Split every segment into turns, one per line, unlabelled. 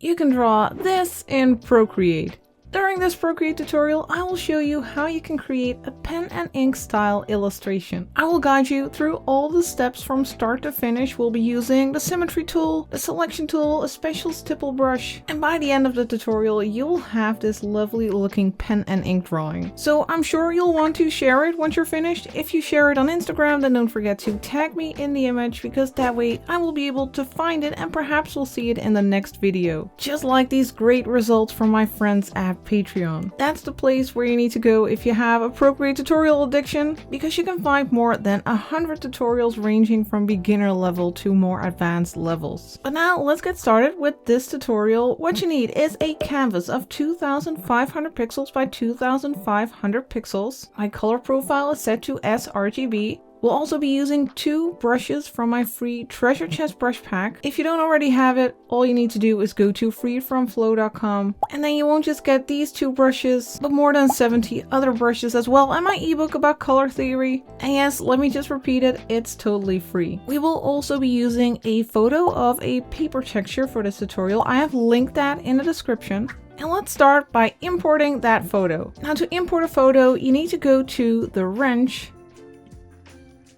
you can draw this in Procreate. During this Procreate tutorial, I will show you how you can create a pen and ink style illustration. I will guide you through all the steps from start to finish. We'll be using the Symmetry Tool, the Selection Tool, a special Stipple brush, and by the end of the tutorial, you will have this lovely looking pen and ink drawing. So I'm sure you'll want to share it once you're finished. If you share it on Instagram, then don't forget to tag me in the image, because that way I will be able to find it and perhaps we'll see it in the next video. Just like these great results from my friends at Patreon. That's the place where you need to go if you have a Procreate tutorial addiction, because you can find more than 100 tutorials ranging from beginner level to more advanced levels. But now let's get started with this tutorial. What you need is a canvas of 2500 pixels by 2500 pixels. My color profile is set to sRGB. We'll also be using 2 brushes from my free treasure chest brush pack. If you don't already have it, all you need to do is go to freefromflow.com, and then you won't just get these 2 brushes, but more than 70 other brushes as well, and my ebook about color theory. And yes, let me just repeat it, it's totally free. We will also be using a photo of a paper texture for this tutorial. I have linked that in the description. And let's start by importing that photo. Now, to import a photo, you need to go to the wrench,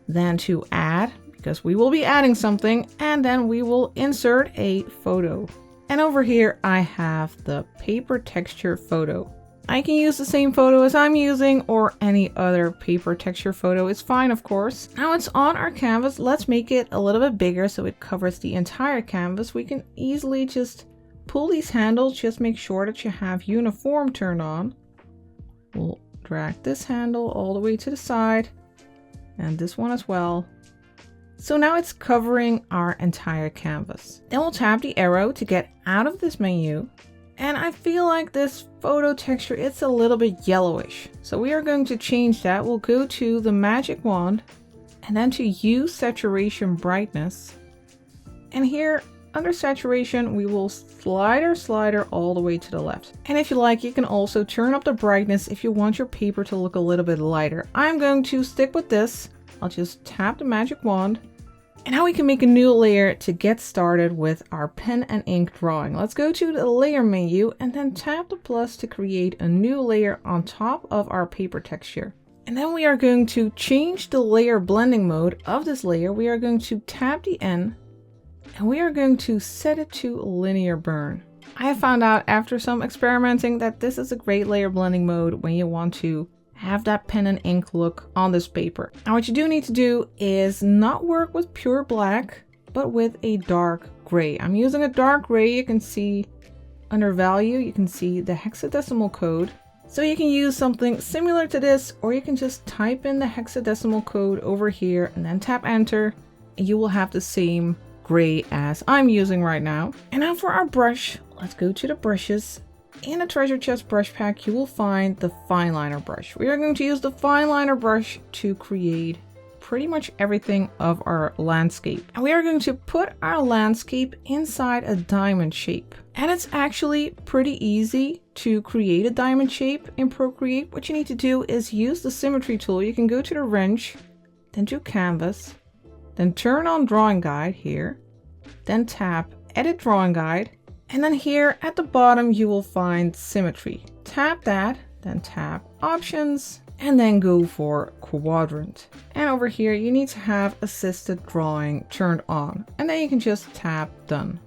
then to add, because we will be adding something, and then we will insert a photo. And over here I have the paper texture photo. I can use the same photo as I'm using, or any other paper texture photo is fine, of course. Now it's on our canvas. Let's make it a little bit bigger so it covers the entire canvas. We can easily just pull these handles. Just make sure that you have uniform turned on. We'll drag this handle all the way to the side, and this one as well. So now it's covering our entire canvas. Then we'll tap the arrow to get out of this menu. And I feel like this photo texture, it's a little bit yellowish. So we are going to change that. We'll go to the magic wand and then to use saturation brightness. And here under saturation, we will slide our slider all the way to the left. And if you like, you can also turn up the brightness if you want your paper to look a little bit lighter. I'm going to stick with this. I'll just tap the magic wand. And now we can make a new layer to get started with our pen and ink drawing. Let's go to the layer menu and then tap the plus to create a new layer on top of our paper texture. And then we are going to change the layer blending mode of this layer. We are going to tap the N, and we are going to set it to linear burn. I have found out after some experimenting that this is a great layer blending mode when you want to have that pen and ink look on this paper. Now what you do need to do is not work with pure black, but with a dark gray. I'm using a dark gray. You can see under value, you can see the hexadecimal code. So you can use something similar to this, or you can just type in the hexadecimal code over here and then tap enter, and you will have the same gray as I'm using right now. And now for our brush, let's go to the brushes. In the treasure chest brush pack, you will find the fine liner brush. We are going to use the fine liner brush to create pretty much everything of our landscape. And we are going to put our landscape inside a diamond shape. And it's actually pretty easy to create a diamond shape in Procreate. What you need to do is use the Symmetry Tool. You can go to the wrench, then to canvas, then turn on drawing guide here, then tap edit drawing guide, and then here at the bottom you will find symmetry. Tap that, then tap options, and then go for quadrant. And over here you need to have assisted drawing turned on, and then you can just tap done.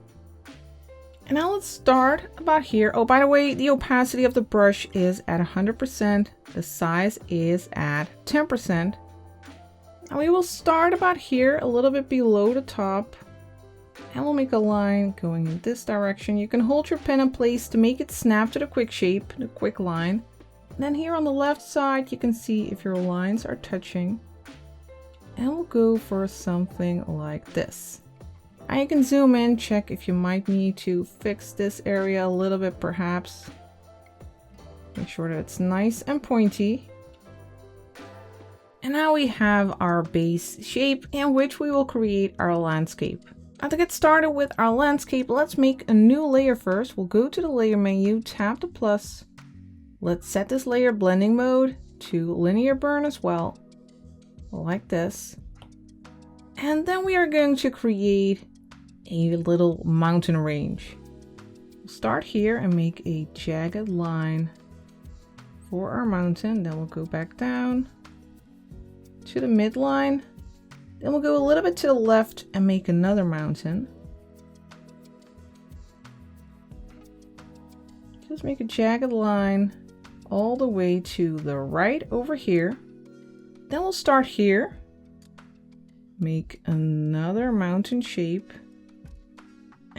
And now let's start about here. Oh, by the way, the opacity of the brush is at 100%. The size is at 10%. And we will start about here, a little bit below the top, and we'll make a line going in this direction. You can hold your pen in place to make it snap to the quick shape, the quick line. And then here on the left side, you can see if your lines are touching. And we'll go for something like this. And you can zoom in, check if you might need to fix this area a little bit perhaps. Make sure that it's nice and pointy. And now we have our base shape in which we will create our landscape. Now to get started with our landscape, let's make a new layer first. We'll go to the layer menu, tap the plus. Let's set this layer blending mode to linear burn as well, like this. And then we are going to create a little mountain range. We'll start here and make a jagged line for our mountain. Then we'll go back down to the midline. Then we'll go a little bit to the left and make another mountain. Just make a jagged line all the way to the right over here. Then we'll start here, make another mountain shape,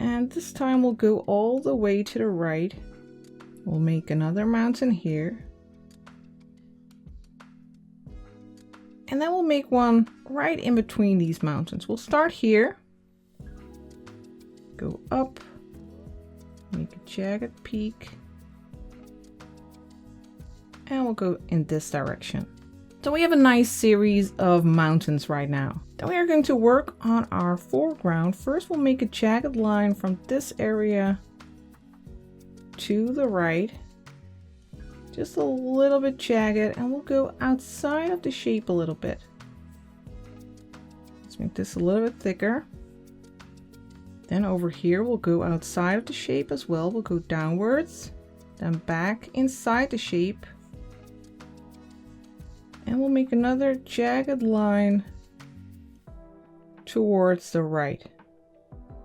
and this time we'll go all the way to the right. We'll make another mountain here, and then we'll make one right in between these mountains. We'll start here, go up, make a jagged peak, and we'll go in this direction. So we have a nice series of mountains right now. Then we are going to work on our foreground. First, we'll make a jagged line from this area to the right, just a little bit jagged, and we'll go outside of the shape a little bit. Let's make this a little bit thicker. Then over here, we'll go outside of the shape as well. We'll go downwards, then back inside the shape. And we'll make another jagged line towards the right.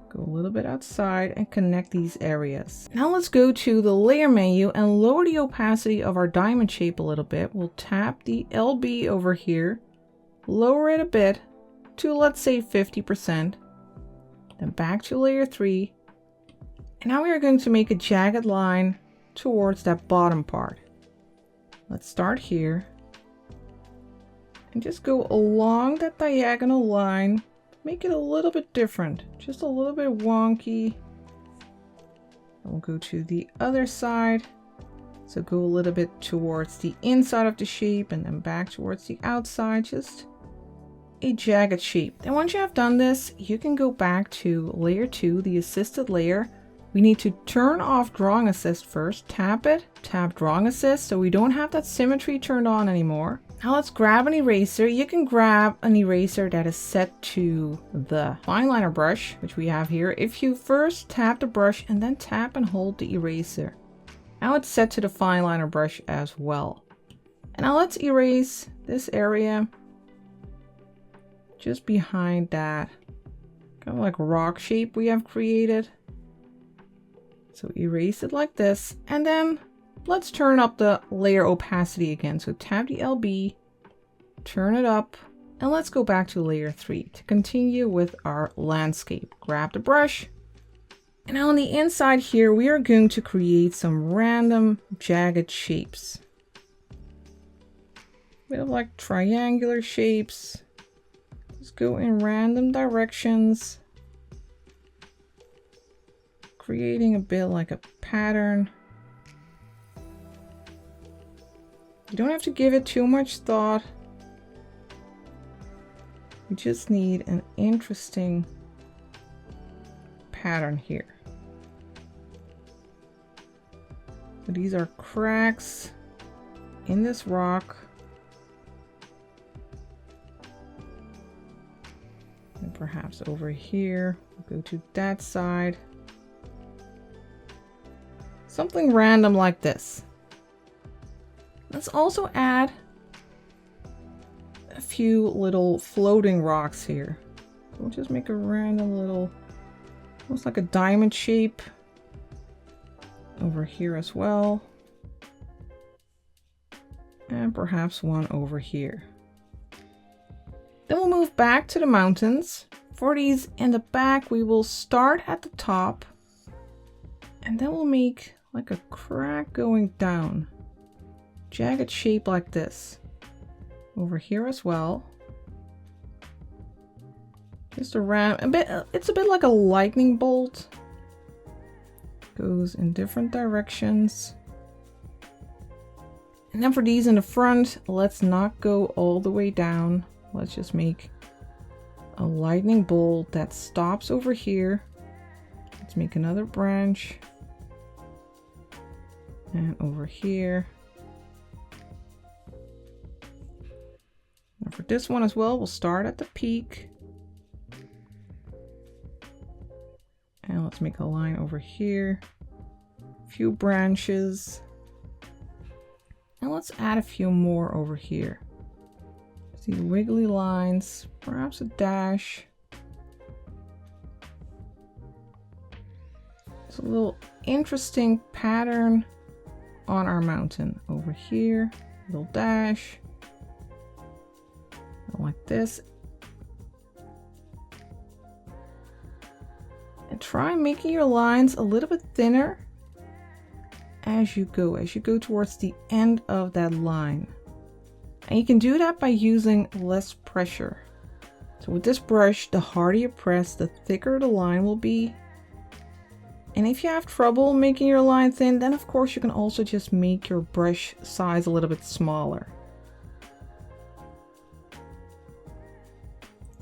Go a little bit outside and connect these areas. Now let's go to the layer menu and lower the opacity of our diamond shape a little bit. We'll tap the LB over here, lower it a bit to, let's say, 50%. Then back to layer 3. And now we are going to make a jagged line towards that bottom part. Let's start here. And just go along that diagonal line, make it a little bit different, just a little bit wonky. And we'll go to the other side. So go a little bit towards the inside of the shape and then back towards the outside, just a jagged shape. Then once you have done this, you can go back to layer 2, the assisted layer. We need to turn off drawing assist first, tap it, tap drawing assist so we don't have that symmetry turned on anymore. Now let's grab an eraser. You can grab an eraser that is set to the fine liner brush, which we have here. If you first tap the brush and then tap and hold the eraser. Now it's set to the fine liner brush as well. And now let's erase this area just behind that kind of like rock shape we have created. So erase it like this, and then let's turn up the layer opacity again. So tap the LB, turn it up, and let's go back to layer 3 to continue with our landscape. Grab the brush, and now on the inside here, we are going to create some random jagged shapes. Bit of like triangular shapes. Just go in random directions, creating a bit like a pattern. You don't have to give it too much thought. You just need an interesting pattern here. So these are cracks in this rock. And perhaps over here, we'll go to that side. Something random like this. Let's also add a few little floating rocks here. We'll just make a random little, almost like a diamond shape over here as well. And perhaps one over here. Then we'll move back to the mountains. For these in the back, we will start at the top. And then we'll make like a crack going down. Jagged shape like this. Over here as well. Just around a bit, it's a bit like a lightning bolt. Goes in different directions. And then for these in the front, let's not go all the way down. Let's just make a lightning bolt that stops over here. Let's make another branch. And over here. And for this one as well, we'll start at the peak. And let's make a line over here. few branches. And let's add a few more over here. See wiggly lines, perhaps a dash. It's a little interesting pattern on our mountain over here. Little dash. Like this. And try making your lines a little bit thinner as you go towards the end of that line. And you can do that by using less pressure. So with this brush, the harder you press, the thicker the line will be. And if you have trouble making your line thin, then of course you can also just make your brush size a little bit smaller.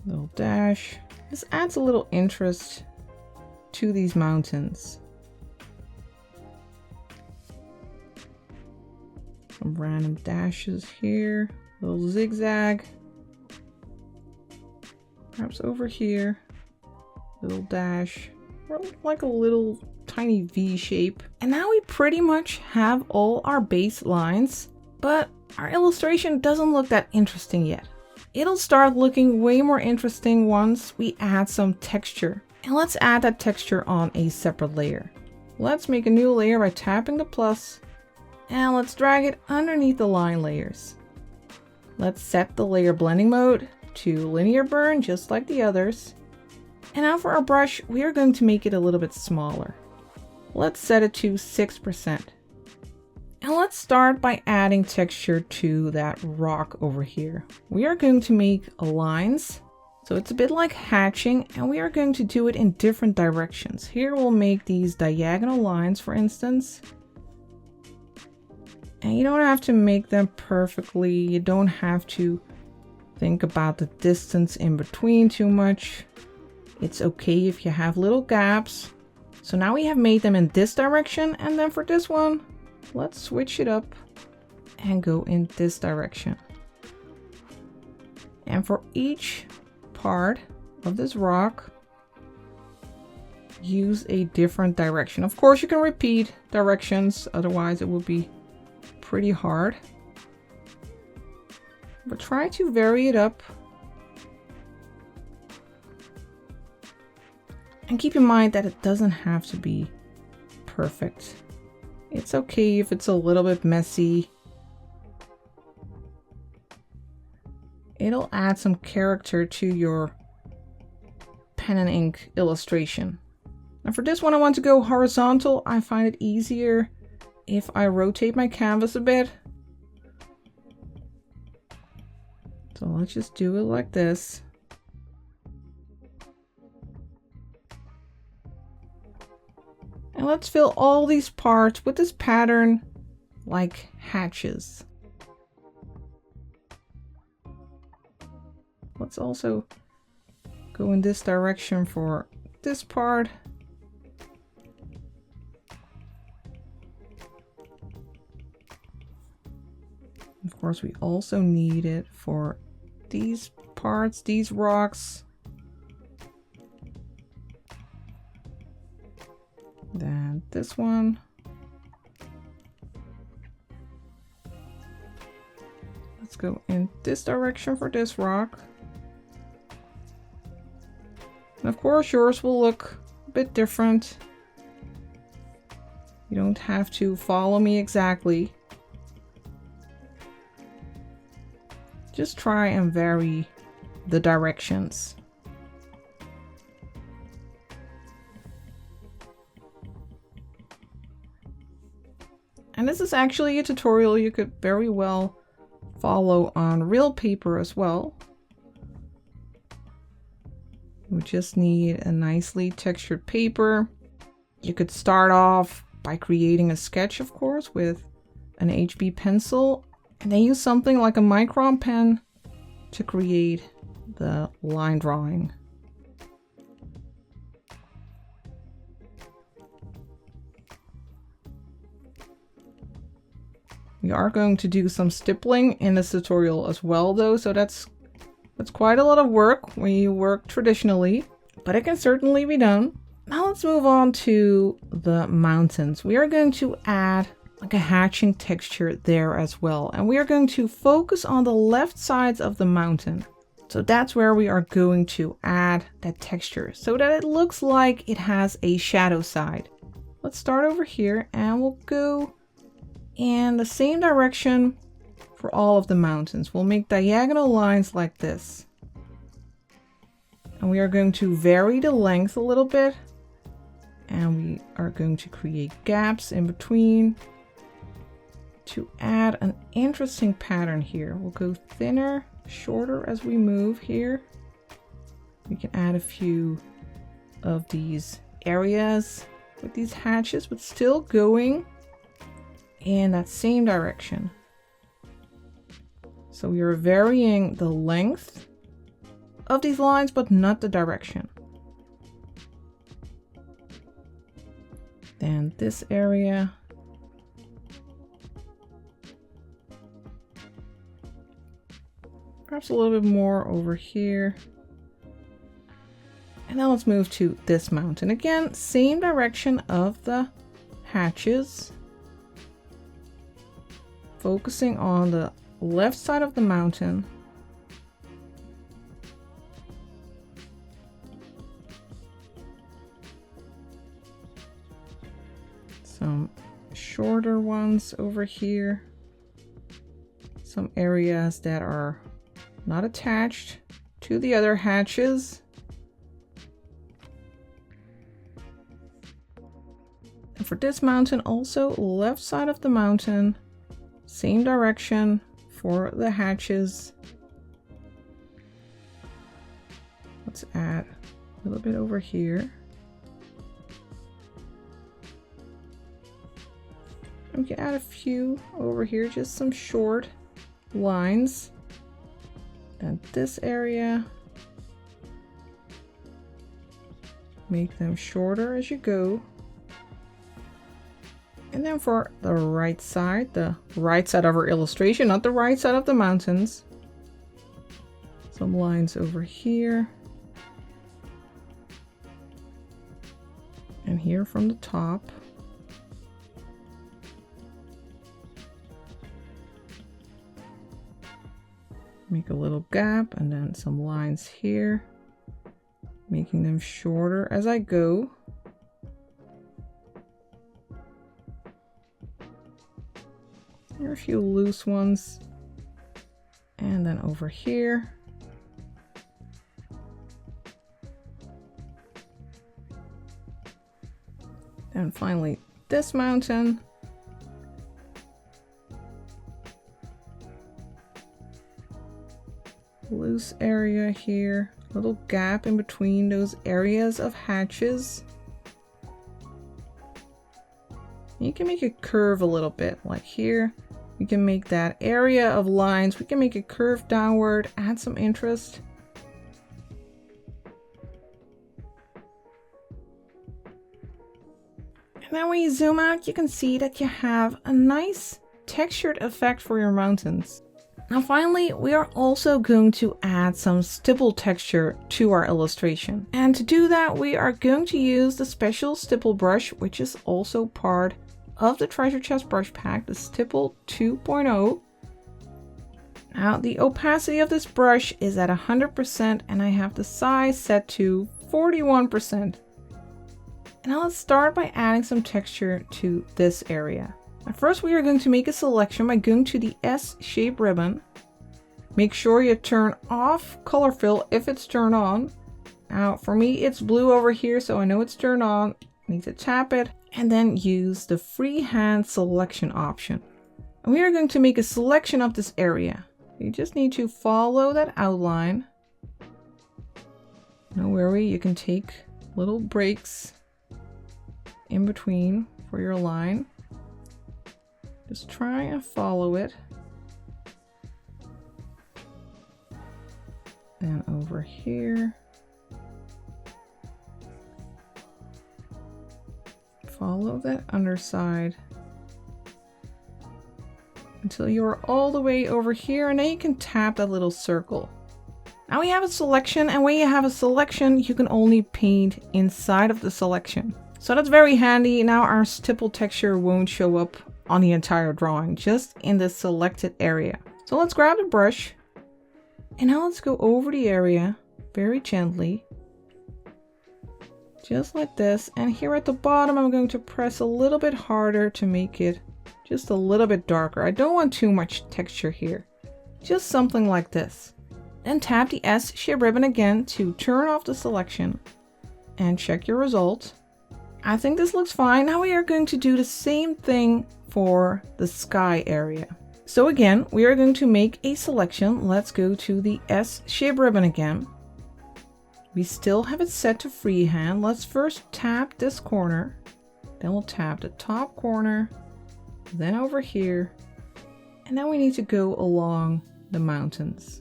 Little dash. This adds a little interest to these mountains. Some random dashes here. Little zigzag. Perhaps over here. Little dash. Or like a little tiny V shape. And now we pretty much have all our base lines, but our illustration doesn't look that interesting yet. It'll start looking way more interesting once we add some texture. And let's add that texture on a separate layer. Let's make a new layer by tapping the plus, and let's drag it underneath the line layers. Let's set the layer blending mode to linear burn just like the others. And now for our brush, we are going to make it a little bit smaller. Let's set it to 6%. And let's start by adding texture to that rock over here. We are going to make lines. So it's a bit like hatching, and we are going to do it in different directions. Here we'll make these diagonal lines, for instance. And you don't have to make them perfectly. You don't have to think about the distance in between too much. It's okay if you have little gaps. So now we have made them in this direction, and then for this one, let's switch it up and go in this direction. And for each part of this rock, use a different direction. Of course, you can repeat directions, otherwise it would be pretty hard. But try to vary it up. And keep in mind that it doesn't have to be perfect. It's okay if it's a little bit messy. It'll add some character to your pen and ink illustration. And for this one, I want to go horizontal. I find it easier if I rotate my canvas a bit. So let's just do it like this. And let's fill all these parts with this pattern like hatches. Let's also go in this direction for this part. Of course, we also need it for these parts, these rocks. Then this one. Let's go in this direction for this rock. And of course, yours will look a bit different. You don't have to follow me exactly. Just try and vary the directions. And this is actually a tutorial you could very well follow on real paper as well. We just need a nicely textured paper. You could start off by creating a sketch, of course, with an HB pencil, and then use something like a micron pen to create the line drawing. We are going to do some stippling in this tutorial as well, though, so that's quite a lot of work when you work traditionally, but it can certainly be done. Now let's move on to the mountains. We are going to add like a hatching texture there as well. And we are going to focus on the left sides of the mountain. So that's where we are going to add that texture so that it looks like it has a shadow side. Let's start over here and we'll go in the same direction for all of the mountains. We'll make diagonal lines like this. And we are going to vary the length a little bit. And we are going to create gaps in between to add an interesting pattern here. We'll go thinner, shorter as we move here. We can add a few of these areas with these hatches, but still going in that same direction. So we are varying the length of these lines, but not the direction. Then this area. Perhaps a little bit more over here. And now let's move to this mountain. Again, same direction of the hatches. Focusing on the left side of the mountain. Some shorter ones over here. Some areas that are not attached to the other hatches. And for this mountain also, left side of the mountain, same direction for the hatches. Let's add a little bit over here. And we can add a few over here, just some short lines. And this area, make them shorter as you go. And then for the right side of our illustration, not the right side of the mountains, some lines over here and here from the top. Make a little gap and then some lines here, making them shorter as I go. There are a few loose ones. And then over here. And finally, this mountain. Loose area here, little gap in between those areas of hatches. You can make it curve a little bit, like here. We can make that area of lines, we can make it curve downward, add some interest. And then when you zoom out, you can see that you have a nice textured effect for your mountains. Now finally, we are also going to add some stipple texture to our illustration. And to do that, we are going to use the special stipple brush, which is also part of the treasure chest brush pack, the Stipple 2.0. Now the opacity of this brush is at 100% and I have the size set to 41%. And now let's start by adding some texture to this area. At first, we are going to make a selection by going to the S shape ribbon. Make sure you turn off color fill if it's turned on. Now, for me, it's blue over here, so I know it's turned on. I need to tap it and then use the freehand selection option. And we are going to make a selection of this area. You just need to follow that outline. No worry, you can take little breaks in between for your line. Just try and follow it. And over here. Follow that underside until you're all the way over here, and then you can tap that little circle. Now we have a selection, and when you have a selection, you can only paint inside of the selection. So that's very handy. Now our stipple texture won't show up on the entire drawing, just in the selected area. So let's grab the brush, and now let's go over the area very gently, just like this. And here at the bottom, I'm going to press a little bit harder to make it just a little bit darker. I don't want too much texture here, just something like this. Then tap the S shape ribbon again to turn off the selection and check your result. I think this looks fine. Now we are going to do the same thing for the sky area. So again, we are going to make a selection. Let's go to the S shape ribbon again. We still have it set to freehand. Let's first tap this corner, then we'll tap the top corner, then over here, and then we need to go along the mountains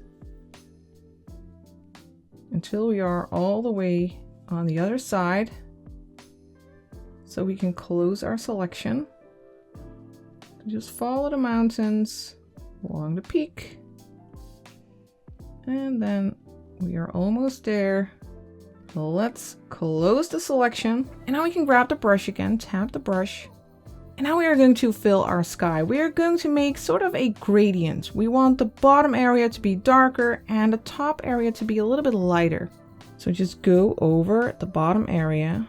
until we are all the way on the other side, so we can close our selection. Just follow the mountains along the peak, and then we are almost there. Let's close the selection, and now we can grab the brush again, tap the brush, and now we are going to fill our sky. We are going to make sort of a gradient. We want the bottom area to be darker and the top area to be a little bit lighter. So just go over the bottom area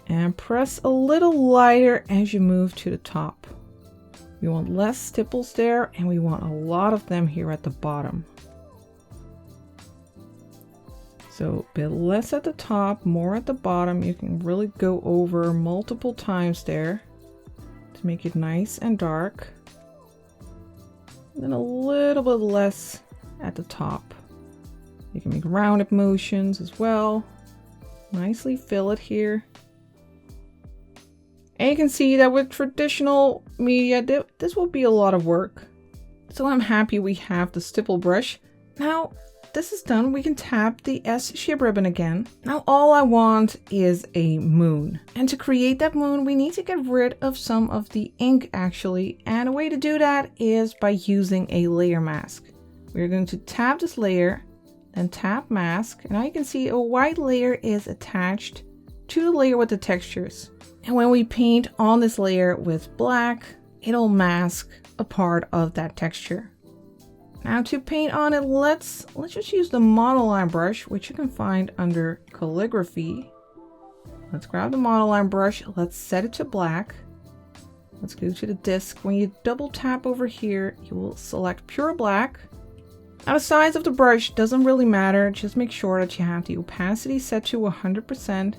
and press a little lighter as you move to the top. We want less stipples there, and we want a lot of them here at the bottom. So a bit less at the top, more at the bottom. You can really go over multiple times there to make it nice and dark. And then a little bit less at the top. You can make rounded motions as well. Nicely fill it here. And you can see that with traditional media, this will be a lot of work. So I'm happy we have the stipple brush. Now, this is done. We can tap the S shape ribbon again. Now all I want is a moon. And to create that moon, we need to get rid of some of the ink actually. And a way to do that is by using a layer mask. We're going to tap this layer, then tap mask. And now you can see a white layer is attached to the layer with the textures. And when we paint on this layer with black, it'll mask a part of that texture. Now to paint on it, let's just use the monoline brush, which you can find under calligraphy. Let's grab the monoline brush, let's set it to black. Let's go to the disc. When you double tap over here, you will select pure black. Now the size of the brush doesn't really matter, just make sure that you have the opacity set to 100%.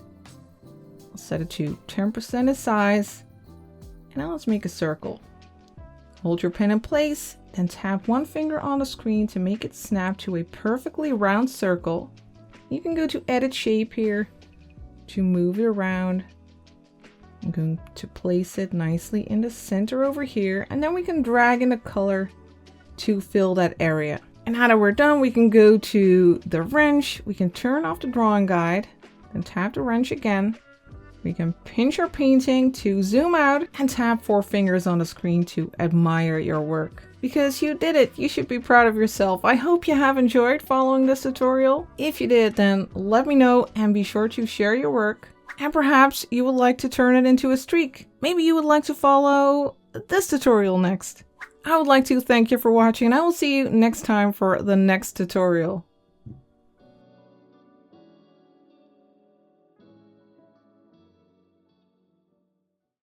I'll set it to 10% as size. And now let's make a circle. Hold your pen in place, then tap one finger on the screen to make it snap to a perfectly round circle. You can go to edit shape here to move it around. I'm going to place it nicely in the center over here, and then we can drag in the color to fill that area. And now that we're done, we can go to the wrench. We can turn off the drawing guide, then tap the wrench again. We can pinch our painting to zoom out and tap 4 fingers on the screen to admire your work. Because you did it, you should be proud of yourself. I hope you have enjoyed following this tutorial. If you did, then let me know and be sure to share your work. And perhaps you would like to turn it into a streak. Maybe you would like to follow this tutorial next. I would like to thank you for watching, and I will see you next time for the next tutorial.